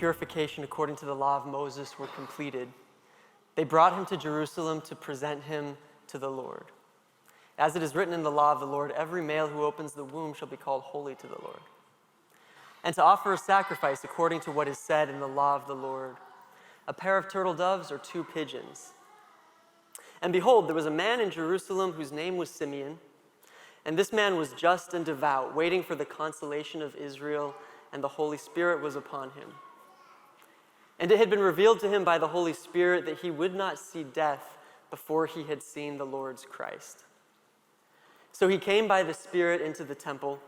purification according to the law of Moses were completed, they brought him to Jerusalem to present him to the Lord. As it is written in the law of the Lord, every male who opens the womb shall be called holy to the Lord. And to offer a sacrifice according to what is said in the law of the Lord, a pair of turtle doves or 2 pigeons. And behold, there was a man in Jerusalem whose name was Simeon, and this man was just and devout, waiting for the consolation of Israel, and the Holy Spirit was upon him. And it had been revealed to him by the Holy Spirit that he would not see death before he had seen the Lord's Christ. So he came by the Spirit into the temple,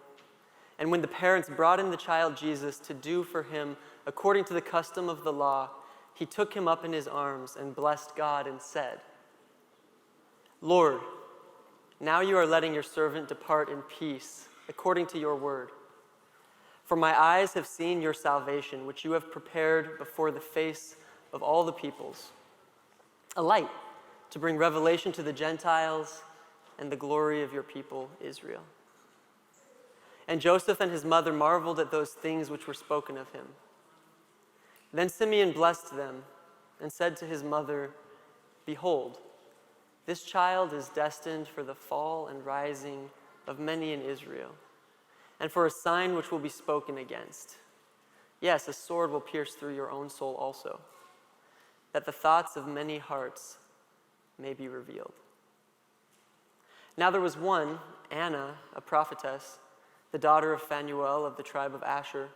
and when the parents brought in the child Jesus to do for him according to the custom of the law, he took him up in his arms and blessed God and said, Lord, now you are letting your servant depart in peace according to your word. For my eyes have seen your salvation, which you have prepared before the face of all the peoples, a light to bring revelation to the Gentiles and the glory of your people, Israel. And Joseph and his mother marveled at those things which were spoken of him. Then Simeon blessed them and said to his mother, Behold, this child is destined for the fall and rising of many in Israel, and for a sign which will be spoken against. Yes, a sword will pierce through your own soul also, that the thoughts of many hearts may be revealed. Now there was one, Anna, a prophetess, the daughter of Phanuel of the tribe of Asher.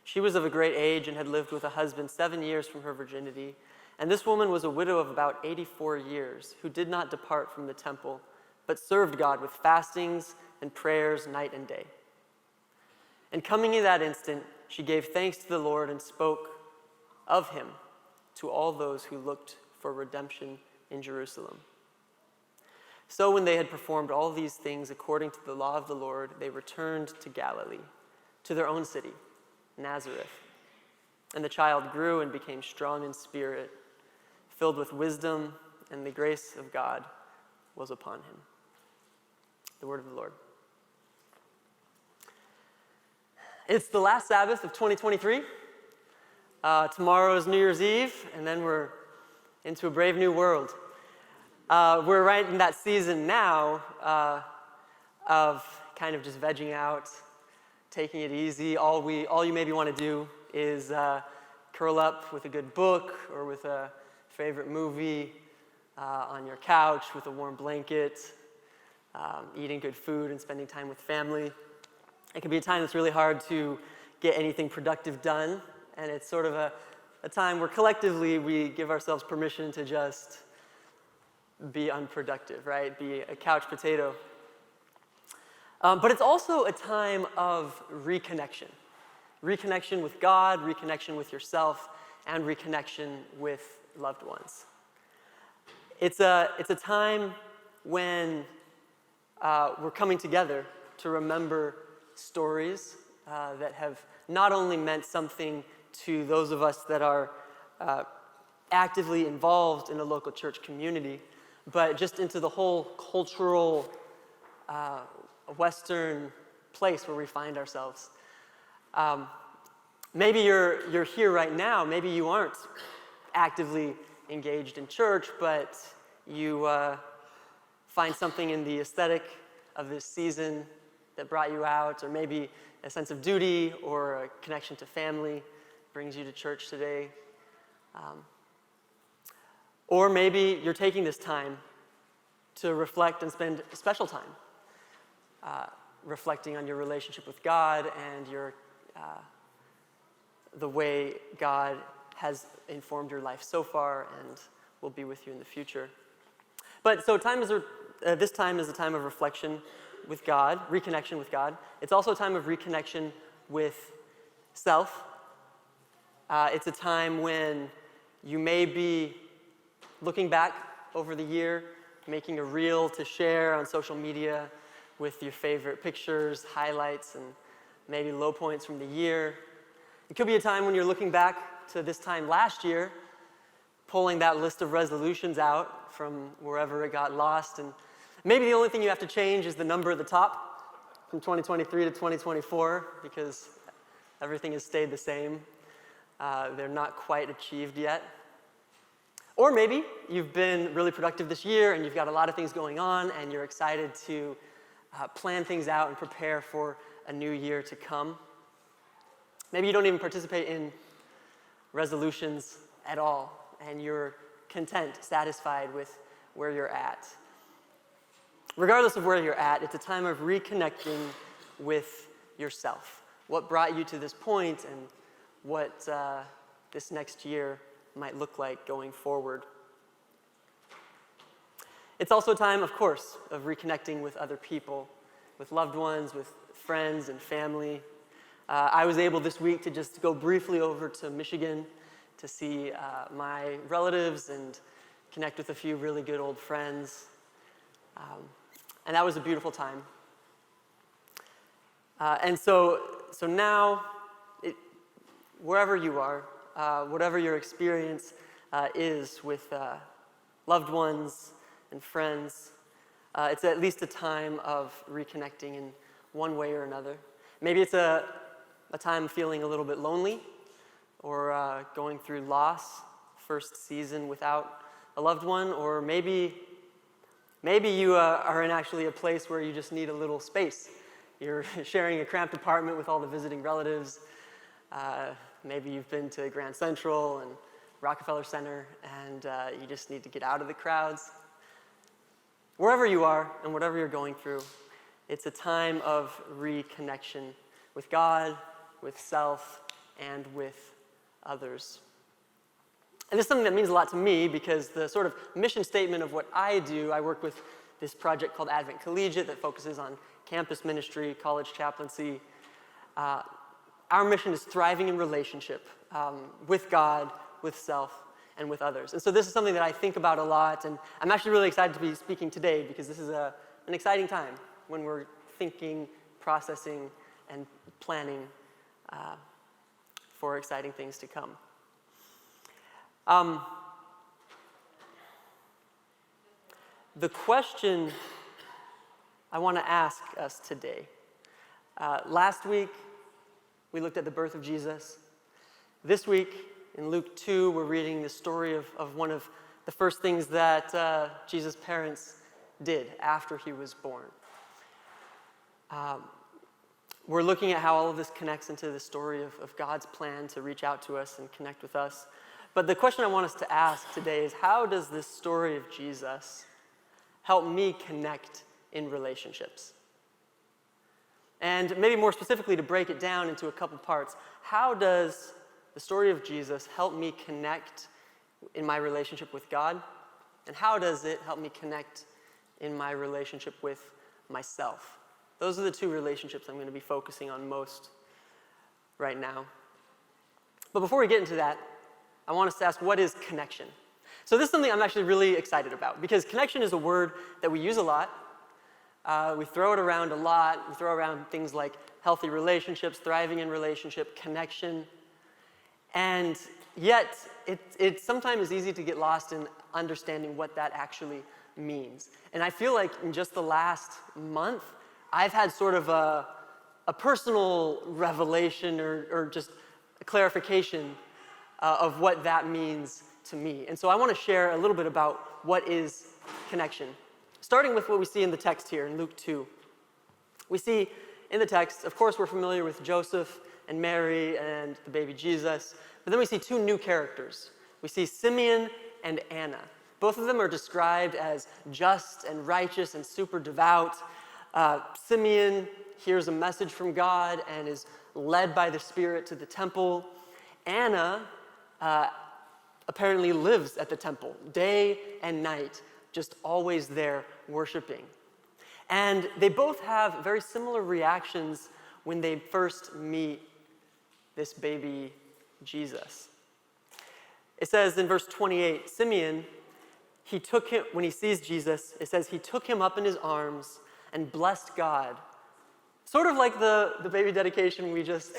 She was of a great age and had lived with a husband 7 years from her virginity. And this woman was a widow of about 84 years, who did not depart from the temple, but served God with fastings and prayers night and day. And coming in that instant, she gave thanks to the Lord and spoke of him to all those who looked for redemption in Jerusalem. So when they had performed all these things according to the law of the Lord, they returned to Galilee, to their own city, Nazareth. And the child grew and became strong in spirit, filled with wisdom, and the grace of God was upon him. The word of the Lord. It's the last Sabbath of 2023. Tomorrow is New Year's Eve, and then we're into a brave new world. We're right in that season now of kind of just vegging out, taking it easy. All you maybe want to do is curl up with a good book or with a favorite movie on your couch with a warm blanket, eating good food and spending time with family. It can be a time that's really hard to get anything productive done, and it's sort of a time where collectively we give ourselves permission to just be unproductive, right? Be a couch potato. But it's also a time of reconnection. Reconnection with God, reconnection with yourself, and reconnection with loved ones. It's a time when we're coming together to remember stories that have not only meant something to those of us that are actively involved in a local church community, but just into the whole cultural Western place where we find ourselves. Maybe you're here right now. Maybe you aren't actively engaged in church, but you find something in the aesthetic of this season that brought you out, or maybe a sense of duty or a connection to family brings you to church today. Or maybe you're taking this time to reflect and spend special time reflecting on your relationship with God and the way God has informed your life so far and will be with you in the future. But so this time is a time of reflection with God, reconnection with God. It's also a time of reconnection with self. It's a time when you may be looking back over the year, making a reel to share on social media with your favorite pictures, highlights, and maybe low points from the year. It could be a time when you're looking back to this time last year, pulling that list of resolutions out from wherever it got lost, and maybe the only thing you have to change is the number at the top from 2023 to 2024, because everything has stayed the same. they're not quite achieved yet. Or maybe you've been really productive this year and you've got a lot of things going on and you're excited to plan things out and prepare for a new year to come. Maybe you don't even participate in resolutions at all and you're content, satisfied with where you're at. Regardless of where you're at, it's a time of reconnecting with yourself. What brought you to this point and what this next year might look like going forward. It's also a time, of course, of reconnecting with other people, with loved ones, with friends and family. I was able this week to just go briefly over to Michigan to see my relatives and connect with a few really good old friends. And that was a beautiful time. And so now, wherever you are, whatever your experience is with loved ones and friends, it's at least a time of reconnecting in one way or another. Maybe it's a time feeling a little bit lonely or going through loss, first season without a loved one, or maybe you are in actually a place where you just need a little space. You're sharing a cramped apartment with all the visiting relatives. Maybe you've been to Grand Central and Rockefeller Center, and you just need to get out of the crowds. Wherever you are and whatever you're going through, it's a time of reconnection with God, with self, and with others. And this is something that means a lot to me because the sort of mission statement of what I do, I work with this project called Advent Collegiate that focuses on campus ministry, college chaplaincy. Our mission is thriving in relationship with God, with self, and with others. And so this is something that I think about a lot, and I'm actually really excited to be speaking today because this is an exciting time when we're thinking, processing, and planning for exciting things to come. The question I want to ask us today, last week we looked at the birth of Jesus. This week in Luke 2 we're reading the story of one of the first things that Jesus' parents did after he was born. We're looking at how all of this connects into the story of God's plan to reach out to us and connect with us. But the question I want us to ask today is, how does this story of Jesus help me connect in relationships? And maybe more specifically, to break it down into a couple parts, how does the story of Jesus help me connect in my relationship with God? And how does it help me connect in my relationship with myself? Those are the two relationships I'm going to be focusing on most right now. But before we get into that, I want us to ask, what is connection? So this is something I'm actually really excited about, because connection is a word that we use a lot. We throw it around a lot. We throw around things like healthy relationships, thriving in relationship, connection. And yet, it sometimes is easy to get lost in understanding what that actually means. And I feel like in just the last month, I've had sort of a personal revelation or just a clarification of what that means to me. And so I want to share a little bit about what is connection. Starting with what we see in the text here in Luke 2. We see in the text, of course, we're familiar with Joseph and Mary and the baby Jesus, but then we see two new characters. We see Simeon and Anna. Both of them are described as just and righteous and super devout. Simeon hears a message from God and is led by the Spirit to the temple. Anna apparently lives at the temple day and night, just always there worshiping. And they both have very similar reactions when they first meet this baby Jesus. It says in verse 28, Simeon, when he sees Jesus, it says he took him up in his arms and blessed God. Sort of like the baby dedication we just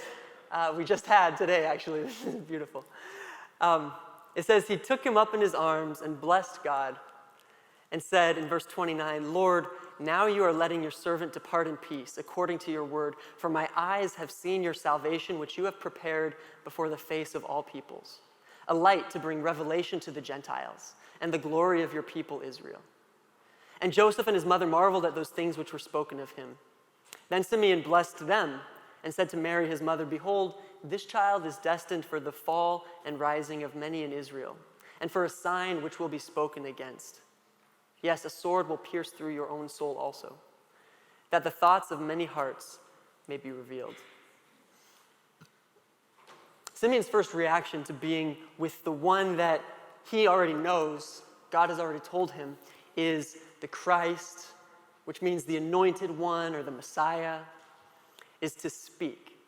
had today, actually. This is beautiful. It says he took him up in his arms and blessed God. and said in verse 29, "Lord, now you are letting your servant depart in peace, according to your word, for my eyes have seen your salvation, which you have prepared before the face of all peoples, a light to bring revelation to the Gentiles, and the glory of your people Israel." And Joseph and his mother marveled at those things which were spoken of him. Then Simeon blessed them and said to Mary his mother, "Behold, this child is destined for the fall and rising of many in Israel, and for a sign which will be spoken against. Yes, a sword will pierce through your own soul also, that the thoughts of many hearts may be revealed." Simeon's first reaction to being with the one that he already knows, God has already told him, is the Christ, which means the anointed one or the Messiah, is to speak.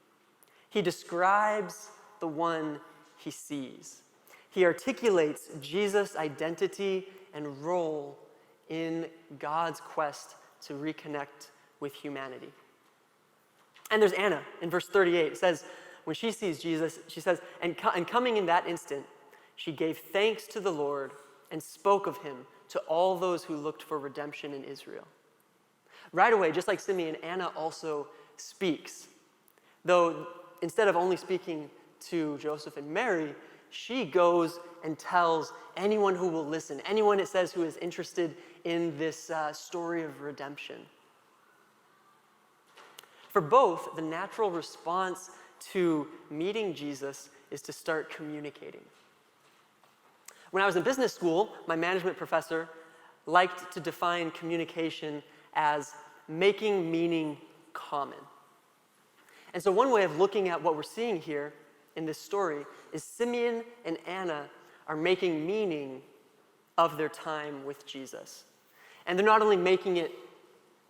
He describes the one he sees. He articulates Jesus' identity and role in God's quest to reconnect with humanity. And there's Anna in verse 38. It says, when she sees Jesus, she says, and coming in that instant, she gave thanks to the Lord and spoke of him to all those who looked for redemption in Israel. Right away, just like Simeon, Anna also speaks. Though instead of only speaking to Joseph and Mary, she goes and tells anyone who will listen, anyone, it says, who is interested in this story of redemption. For both, the natural response to meeting Jesus is to start communicating. When I was in business school, my management professor liked to define communication as making meaning common. And so one way of looking at what we're seeing here in this story is Simeon and Anna are making meaning of their time with Jesus. And they're not only making it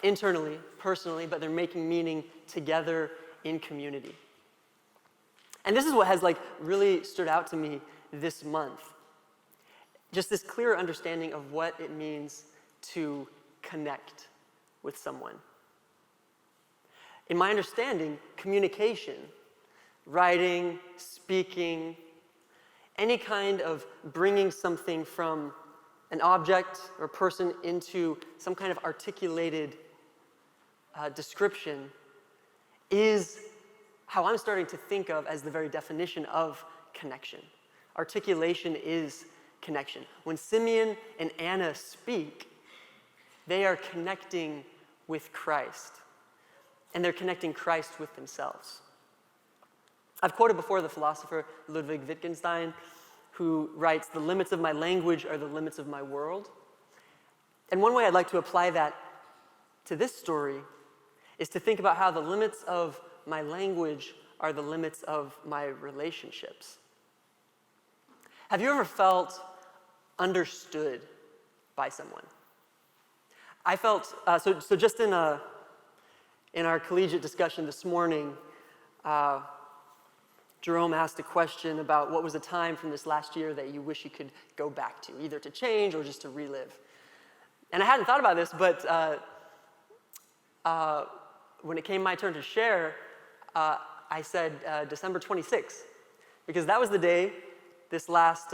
internally, personally, but they're making meaning together in community. And this is what has really stood out to me this month. Just this clear understanding of what it means to connect with someone. In my understanding, communication, writing, speaking, any kind of bringing something from an object or person into some kind of articulated description is how I'm starting to think of as the very definition of connection. Articulation is connection. When Simeon and Anna speak, they are connecting with Christ, and they're connecting Christ with themselves. I've quoted before the philosopher Ludwig Wittgenstein, who writes, "The limits of my language are the limits of my world." And one way I'd like to apply that to this story is to think about how the limits of my language are the limits of my relationships. Have you ever felt understood by someone? I felt, so just in our collegiate discussion this morning, Jerome asked a question about what was a time from this last year that you wish you could go back to, either to change or just to relive. And I hadn't thought about this, but when it came my turn to share, I said December 26th, because that was the day this last,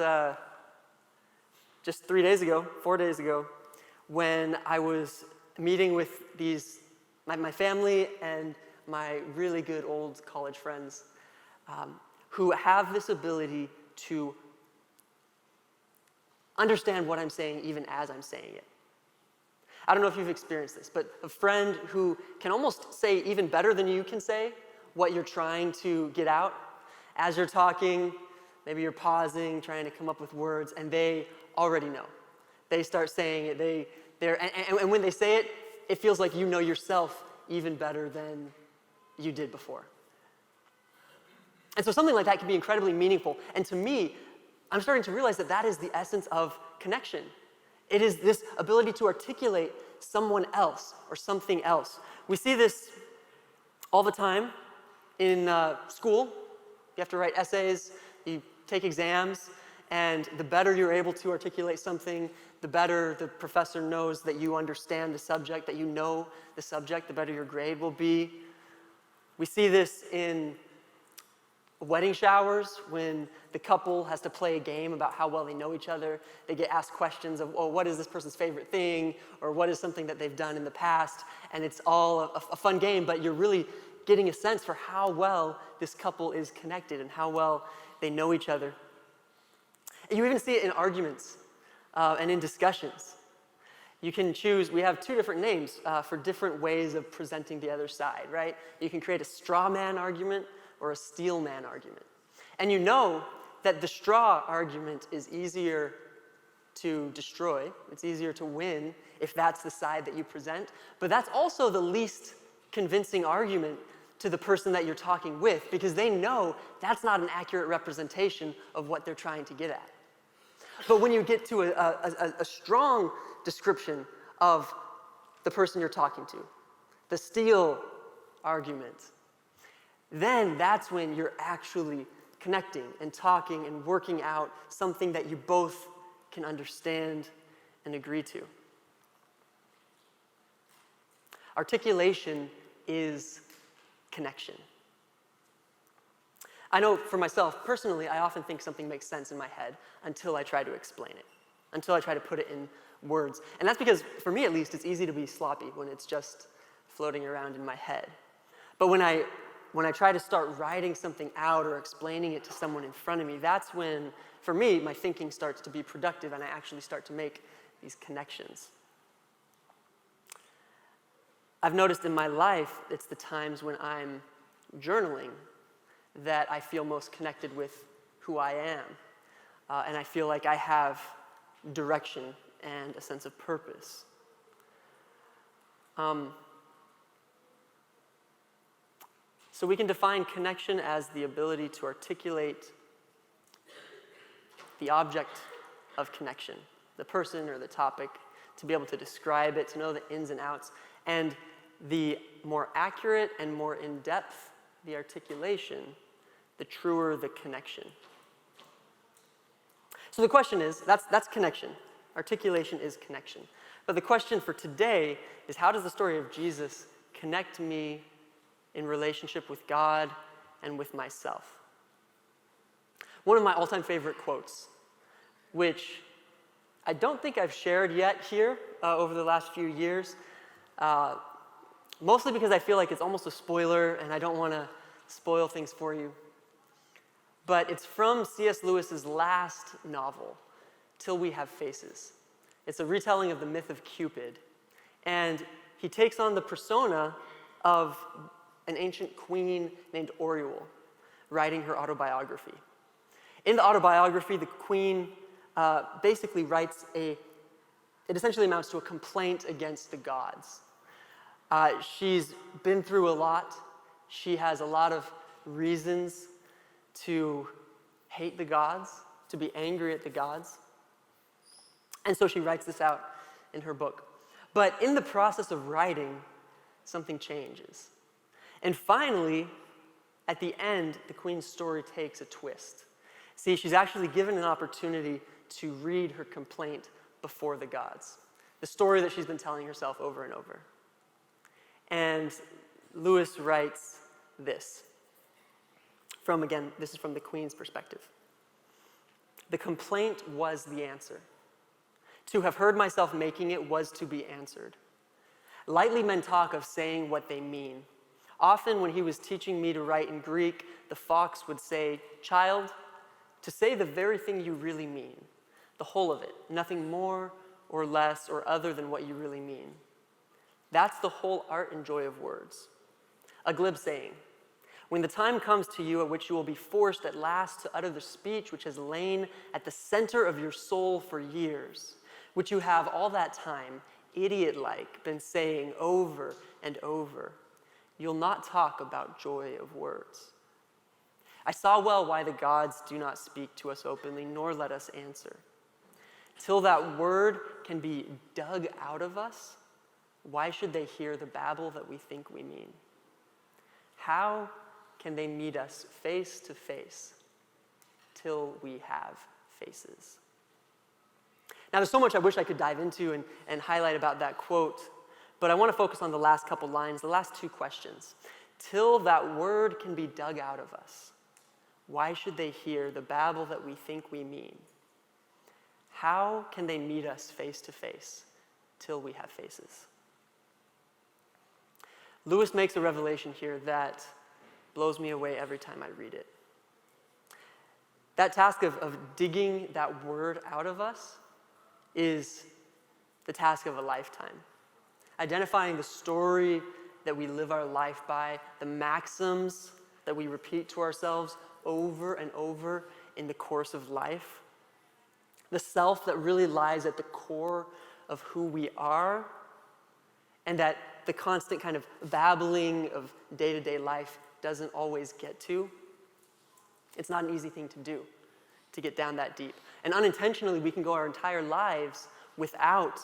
just 4 days ago, when I was meeting with my family and my really good old college friends who have this ability to understand what I'm saying even as I'm saying it. I don't know if you've experienced this, but a friend who can almost say even better than you can say what you're trying to get out. As you're talking, maybe you're pausing, trying to come up with words, and they already know. They start saying it, and when they say it, it feels like you know yourself even better than you did before. And so something like that can be incredibly meaningful. And to me, I'm starting to realize that that is the essence of connection. It is this ability to articulate someone else or something else. We see this all the time in school. You have to write essays, you take exams, and the better you're able to articulate something, the better the professor knows that you understand the subject, that you know the subject, the better your grade will be. We see this in wedding showers, when the couple has to play a game about how well they know each other. They get asked questions of, oh, what is this person's favorite thing? Or what is something that they've done in the past? And it's all a fun game, but you're really getting a sense for how well this couple is connected and how well they know each other. And you even see it in arguments and in discussions. You can choose, we have two different names for different ways of presenting the other side, right? You can create a straw man argument or a steel man argument. And you know that the straw argument is easier to destroy, it's easier to win if that's the side that you present, but that's also the least convincing argument to the person that you're talking with, because they know that's not an accurate representation of what they're trying to get at. But when you get to a strong description of the person you're talking to, the steel argument, then that's when you're actually connecting and talking and working out something that you both can understand and agree to. Articulation is connection. I know for myself, personally, I often think something makes sense in my head until I try to explain it, until I try to put it in words. And that's because, for me at least, it's easy to be sloppy when it's just floating around in my head. But when I try to start writing something out or explaining it to someone in front of me, that's when, for me, my thinking starts to be productive and I actually start to make these connections. I've noticed in my life, it's the times when I'm journaling that I feel most connected with who I am. And I feel like I have direction and a sense of purpose. So we can define connection as the ability to articulate the object of connection, the person or the topic, to be able to describe it, to know the ins and outs. And the more accurate and more in-depth the articulation, the truer the connection. So the question is, that's connection. Articulation is connection. But the question for today is, how does the story of Jesus connect me in relationship with God and with myself? One of my all-time favorite quotes, which I don't think I've shared yet here over the last few years, mostly because I feel like it's almost a spoiler and I don't want to spoil things for you. But it's from C.S. Lewis's last novel, Till We Have Faces. It's a retelling of the myth of Cupid. And he takes on the persona of an ancient queen named Oriole, writing her autobiography. In the autobiography, the queen basically writes it essentially amounts to a complaint against the gods. She's been through a lot. She has a lot of reasons to hate the gods, to be angry at the gods. And so she writes this out in her book. But in the process of writing, something changes. And finally, at the end, the queen's story takes a twist. See, she's actually given an opportunity to read her complaint before the gods, the story that she's been telling herself over and over. And Lewis writes this. This is from the queen's perspective. The complaint was the answer. To have heard myself making it was to be answered. Lightly men talk of saying what they mean. Often when he was teaching me to write in Greek, the fox would say, "Child, to say the very thing you really mean, the whole of it, nothing more or less or other than what you really mean. That's the whole art and joy of words." A glib saying, when the time comes to you at which you will be forced at last to utter the speech which has lain at the center of your soul for years, which you have all that time, idiot-like, been saying over and over, you'll not talk about joy of words. I saw well why the gods do not speak to us openly, nor let us answer. Till that word can be dug out of us, why should they hear the babble that we think we mean? How can they meet us face to face till we have faces? Now, there's so much I wish I could dive into and highlight about that quote, but I want to focus on the last couple lines, the last two questions. Till that word can be dug out of us, Why should they hear the babble that we think we mean? How can they meet us face to face till we have faces? Lewis makes a revelation here that blows me away every time I read it. That task of digging that word out of us is the task of a lifetime. Identifying the story that we live our life by, the maxims that we repeat to ourselves over and over in the course of life, the self that really lies at the core of who we are, and that the constant kind of babbling of day-to-day life doesn't always get to. It's not an easy thing to do, to get down that deep. And unintentionally, we can go our entire lives without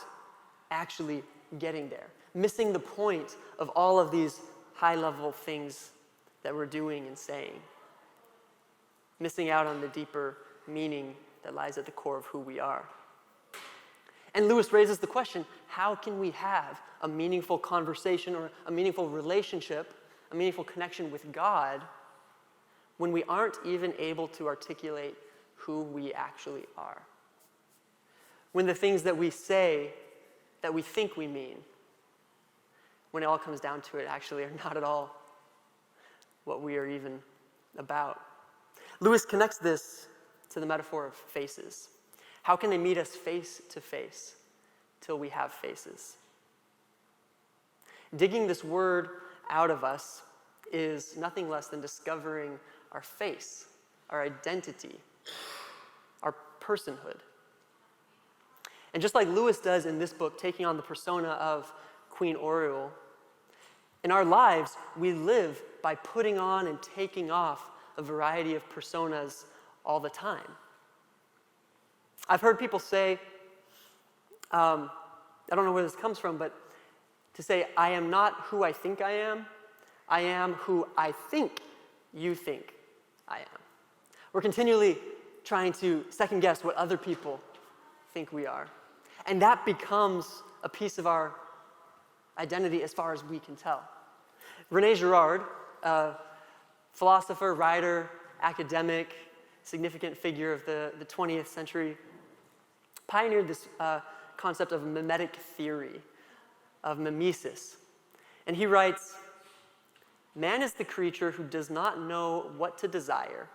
actually getting there, missing the point of all of these high-level things that we're doing and saying, missing out on the deeper meaning that lies at the core of who we are. And Lewis raises the question, how can we have a meaningful conversation or a meaningful relationship, a meaningful connection with God, when we aren't even able to articulate who we actually are? When the things that we say, that we think we mean, when it all comes down to it, actually are not at all what we are even about. Lewis connects this to the metaphor of faces. How can they meet us face to face till we have faces? Digging this word out of us is nothing less than discovering our face, our identity, our personhood. And just like Lewis does in this book, taking on the persona of Queen Oriole, in our lives, we live by putting on and taking off a variety of personas all the time. I've heard people say, I don't know where this comes from, but to say, I am not who I think I am who I think you think I am. We're continually trying to second guess what other people think we are. And that becomes a piece of our identity as far as we can tell. René Girard, a philosopher, writer, academic, significant figure of the 20th century, pioneered this concept of mimetic theory, of mimesis. And he writes, "Man is the creature who does not know what to desire,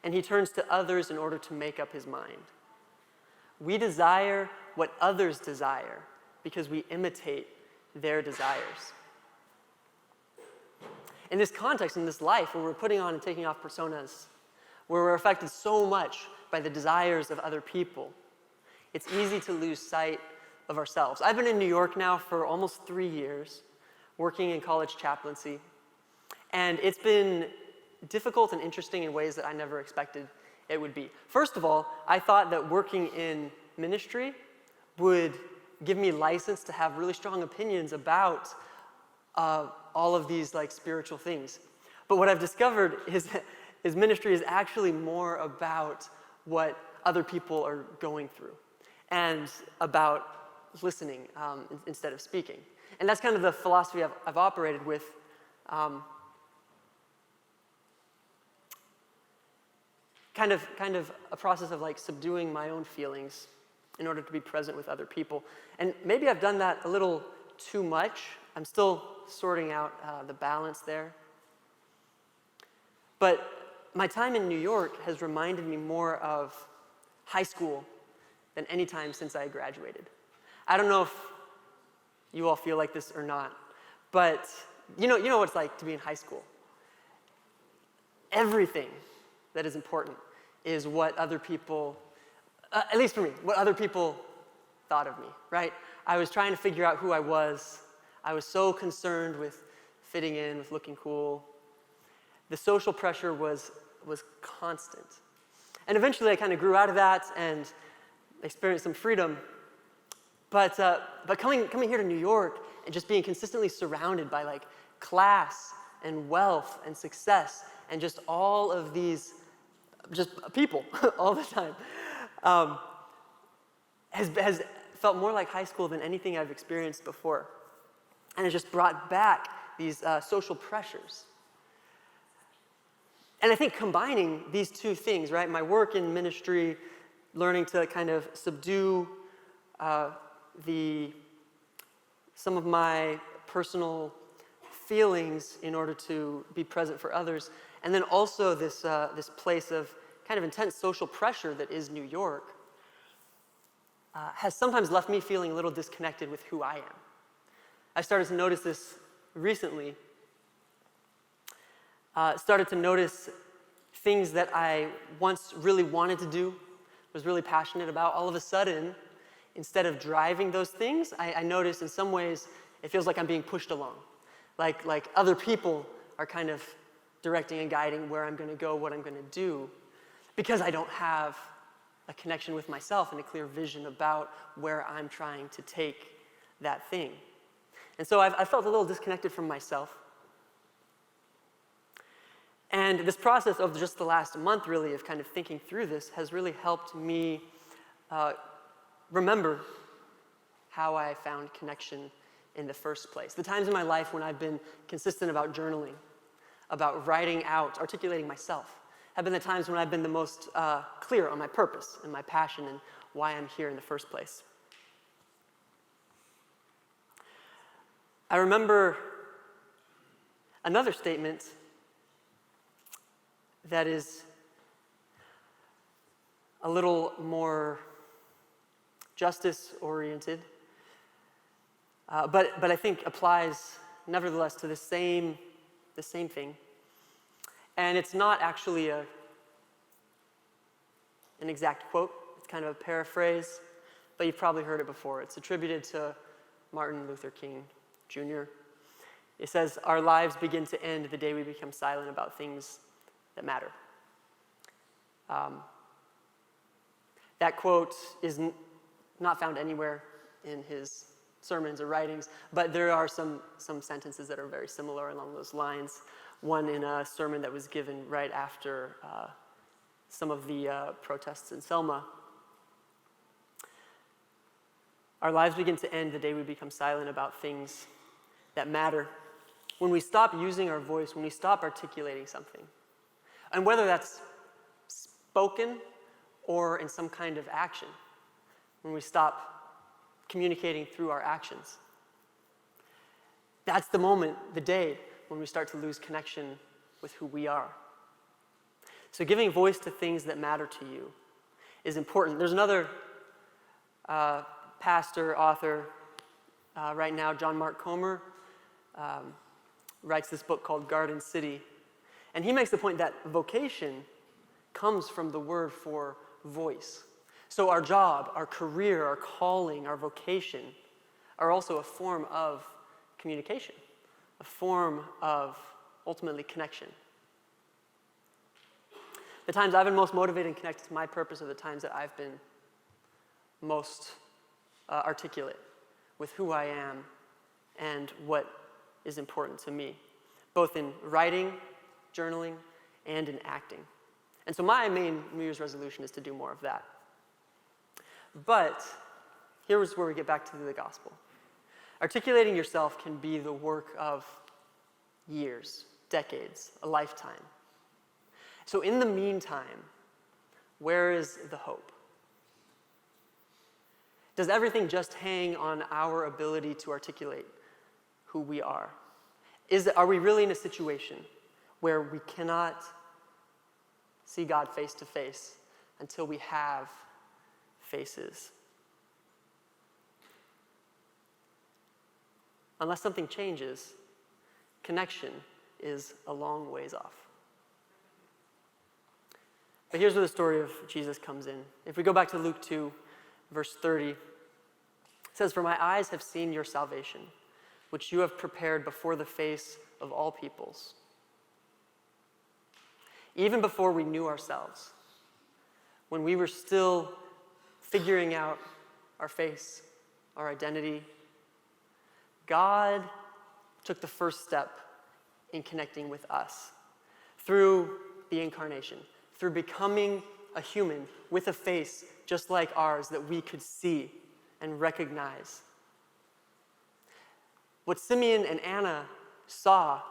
and he turns to others in order to make up his mind. We desire what others desire because we imitate their desires." In this context, in this life, where we're putting on and taking off personas, where we're affected so much by the desires of other people, it's easy to lose sight of ourselves. I've been in New York now for almost 3 years, working in college chaplaincy, and it's been difficult and interesting in ways that I never expected it would be. First of all, I thought that working in ministry would give me license to have really strong opinions about all of these spiritual things. But what I've discovered is ministry is actually more about what other people are going through and about listening instead of speaking. And that's kind of the philosophy I've operated with. Kind of a process of subduing my own feelings in order to be present with other people. And maybe I've done that a little too much. I'm still sorting out the balance there. But my time in New York has reminded me more of high school than any time since I graduated. I don't know if you all feel like this or not, but you know what it's like to be in high school. Everything that is important is what other people, at least for me, what other people thought of me, right? I was trying to figure out who I was. I was so concerned with fitting in, with looking cool. The social pressure was constant. And eventually I kind of grew out of that and experienced some freedom. But coming here to New York and just being consistently surrounded by class and wealth and success and just all of these just people all the time has felt more like high school than anything I've experienced before. And it just brought back these social pressures. And I think combining these two things, right, my work in ministry, learning to kind of subdue some of my personal feelings in order to be present for others, and then also this place of kind of intense social pressure that is New York, has sometimes left me feeling a little disconnected with who I am. I started to notice this recently. Started to notice things that I once really wanted to do, was really passionate about. All of a sudden, instead of driving those things, I noticed in some ways it feels like I'm being pushed along. Like other people are kind of directing and guiding where I'm going to go, what I'm going to do, because I don't have a connection with myself and a clear vision about where I'm trying to take that thing. And so I felt a little disconnected from myself. And this process of just the last month, really, of kind of thinking through this has really helped me remember how I found connection in the first place. The times in my life when I've been consistent about journaling, about writing out, articulating myself, have been the times when I've been the most clear on my purpose and my passion and why I'm here in the first place. I remember another statement that is a little more justice-oriented, but I think applies nevertheless to the same thing. And it's not actually an exact quote. It's kind of a paraphrase, but you've probably heard it before. It's attributed to Martin Luther King Jr. It says, "Our lives begin to end the day we become silent about things that matter." That quote is not found anywhere in his sermons or writings, but there are some sentences that are very similar along those lines. One in a sermon that was given right after some of the protests in Selma. Our lives begin to end the day we become silent about things that matter. When we stop using our voice, when we stop articulating something, and whether that's spoken or in some kind of action, when we stop communicating through our actions, that's the moment, the day, when we start to lose connection with who we are. So giving voice to things that matter to you is important. There's another pastor, author, right now, John Mark Comer, writes this book called Garden City. And he makes the point that vocation comes from the word for voice. So our job, our career, our calling, our vocation are also a form of communication, a form of, ultimately, connection. The times I've been most motivated and connected to my purpose are the times that I've been most articulate with who I am and what is important to me, both in writing, journaling, and in acting. And so my main New Year's resolution is to do more of that. But here's where we get back to the gospel. Articulating yourself can be the work of years, decades, a lifetime. So in the meantime, where is the hope? Does everything just hang on our ability to articulate who we are? Are we really in a situation where we cannot see God face to face until we have faces? Unless something changes, connection is a long ways off. But here's where the story of Jesus comes in. If we go back to Luke 2, verse 30, it says, "For my eyes have seen your salvation, which you have prepared before the face of all peoples." Even before we knew ourselves, when we were still figuring out our face, our identity, God took the first step in connecting with us through the incarnation, through becoming a human with a face just like ours that we could see and recognize. What Simeon and Anna saw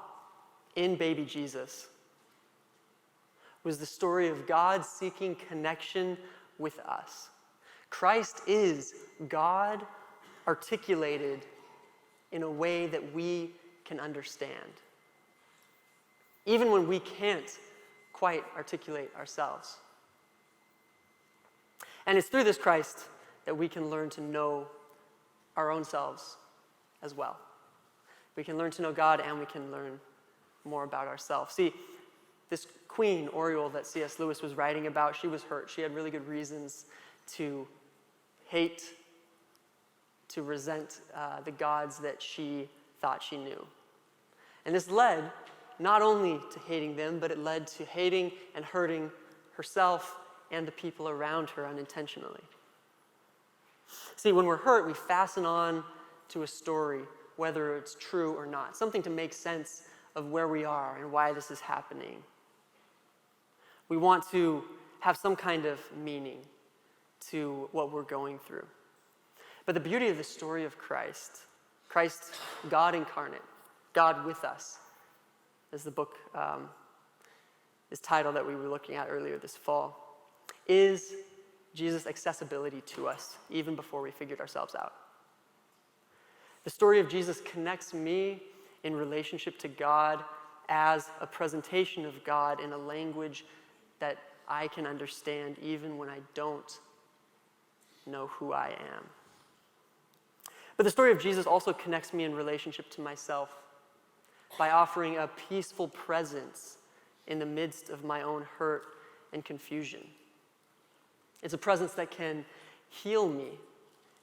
in baby Jesus was the story of God seeking connection with us. Christ is God articulated in a way that we can understand, even when we can't quite articulate ourselves. And it's through this Christ that we can learn to know our own selves as well. We can learn to know God, and we can learn more about ourselves. See, this Queen, Oriole, that C.S. Lewis was writing about, she was hurt. She had really good reasons to hate, to resent the gods that she thought she knew. And this led not only to hating them, but it led to hating and hurting herself and the people around her unintentionally. See, when we're hurt, we fasten on to a story, whether it's true or not, something to make sense of where we are and why this is happening. We want to have some kind of meaning to what we're going through. But the beauty of the story of Christ, God incarnate, God with us, as the book is titled that we were looking at earlier this fall, is Jesus' accessibility to us, even before we figured ourselves out. The story of Jesus connects me in relationship to God as a presentation of God in a language that I can understand even when I don't know who I am. But the story of Jesus also connects me in relationship to myself by offering a peaceful presence in the midst of my own hurt and confusion. It's a presence that can heal me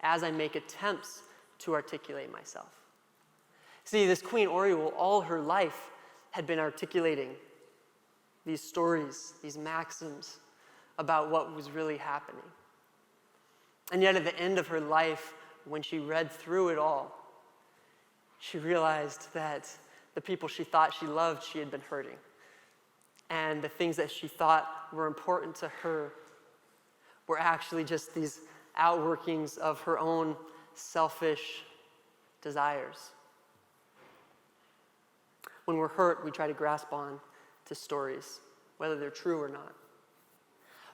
as I make attempts to articulate myself. See, this Queen Oriole, all her life, had been articulating these stories, these maxims about what was really happening. And yet at the end of her life, when she read through it all, she realized that the people she thought she loved, she had been hurting. And the things that she thought were important to her were actually just these outworkings of her own selfish desires. When we're hurt, we try to grasp on to stories, whether they're true or not.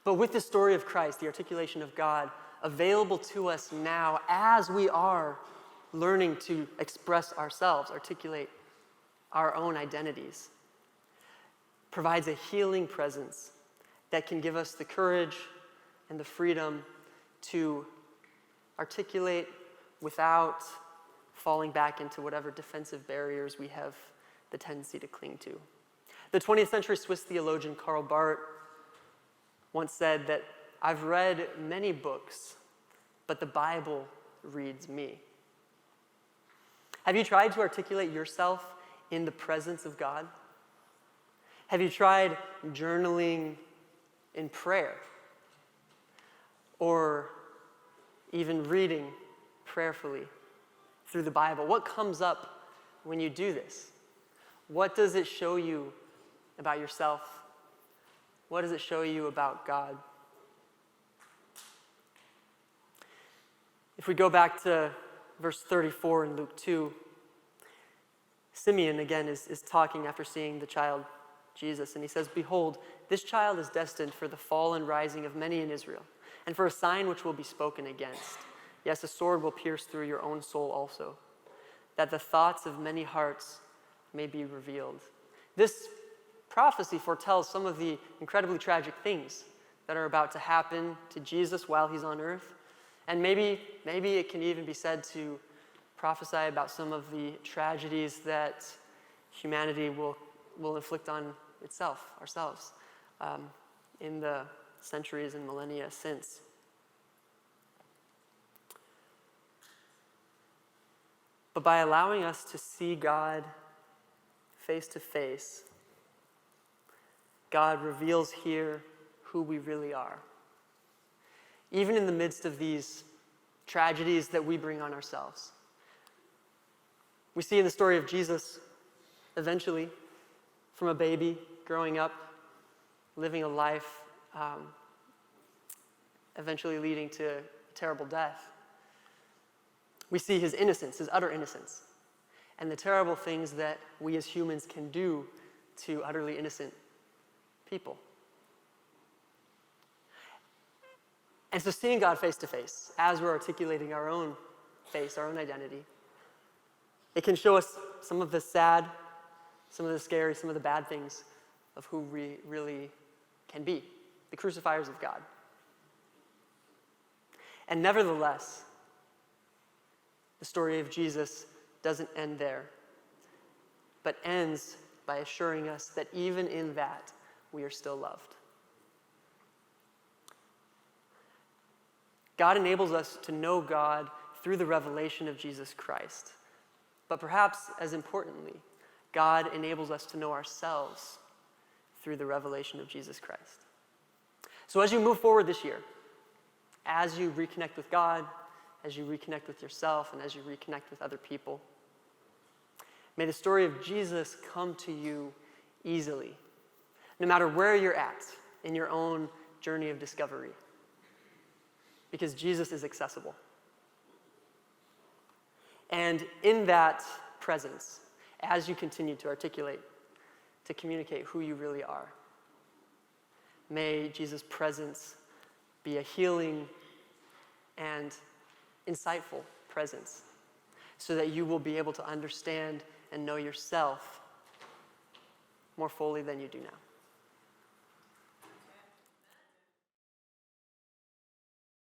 But with the story of Christ, the articulation of God, available to us now as we are learning to express ourselves, articulate our own identities, provides a healing presence that can give us the courage and the freedom to articulate without falling back into whatever defensive barriers we have the tendency to cling to. The 20th century Swiss theologian Karl Barth once said that I've read many books, but the Bible reads me. Have you tried to articulate yourself in the presence of God? Have you tried journaling in prayer? Or even reading prayerfully through the Bible? What comes up when you do this? What does it show you about yourself? What does it show you about God? If we go back to verse 34 in Luke 2, Simeon again is talking after seeing the child Jesus, and he says, "Behold, this child is destined for the fall and rising of many in Israel, and for a sign which will be spoken against. Yes, a sword will pierce through your own soul also, that the thoughts of many hearts may be revealed." This prophecy foretells some of the incredibly tragic things that are about to happen to Jesus while he's on earth. And maybe it can even be said to prophesy about some of the tragedies that humanity will inflict on ourselves, in the centuries and millennia since. But by allowing us to see God face to face, God reveals here who we really are. Even in the midst of these tragedies that we bring on ourselves. We see in the story of Jesus, eventually, from a baby growing up, living a life, eventually leading to a terrible death. We see his innocence, his utter innocence, and the terrible things that we as humans can do to utterly innocent people. And so seeing God face to face, as we're articulating our own face, our own identity, it can show us some of the sad, some of the scary, some of the bad things of who we really can be, the crucifiers of God. And nevertheless, the story of Jesus doesn't end there, but ends by assuring us that even in that, we are still loved. God enables us to know God through the revelation of Jesus Christ. But perhaps as importantly, God enables us to know ourselves through the revelation of Jesus Christ. So as you move forward this year, as you reconnect with God, as you reconnect with yourself, and as you reconnect with other people, may the story of Jesus come to you easily, no matter where you're at in your own journey of discovery, because Jesus is accessible. And in that presence, as you continue to articulate, to communicate who you really are, may Jesus' presence be a healing and insightful presence, so that you will be able to understand and know yourself more fully than you do now.